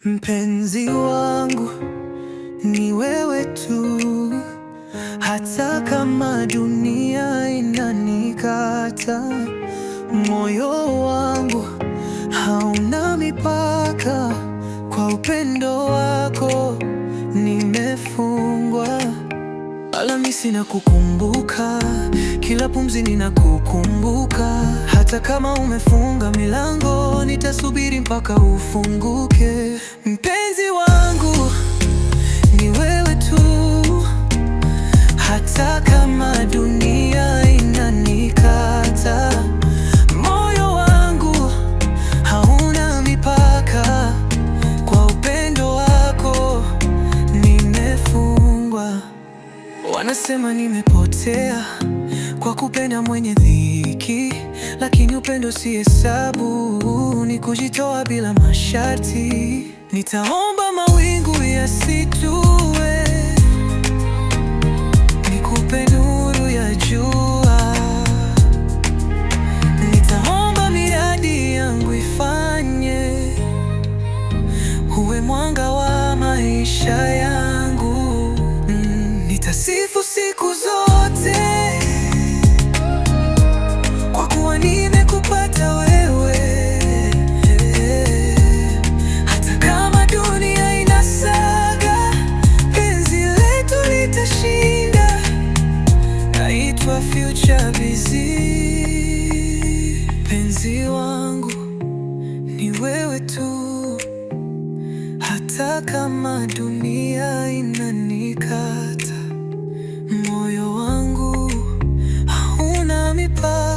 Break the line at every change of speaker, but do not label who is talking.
Mpenzi wangu ni wewe tu, hata kama dunia inanikata. Moyo wangu hauna mipaka, kwa upendo wako nimefungwa. Alhamisi na kukumbuka, kila pumzi ninakukumbuka. Hata kama umefunga milango, nitasubiri mpaka ufunguke. Mpenzi wangu ni wewe tu, hata kama dunia inanikata. Moyo wangu hauna mipaka, kwa upendo wako nimefungwa. Wanasema nimepotea kwa kupenda mwenye dhiki, lakini upendo si hesabu, ni kujitoa bila masharti. Nitaomba mawingu yasitue, nikupe nuru ya jua. Nitaomba miradi yangu ifanye, uwe mwanga wa maisha yangu. Nitasifu siku zote, kwa kuwa nimekupata wewe. Hata kama dunia inasaga, penzi letu litashinda. Naitwa Future Busy. Penzi wangu ni wewe tu, hata kama dunia inanikata. Moyo wangu hauna mipaka.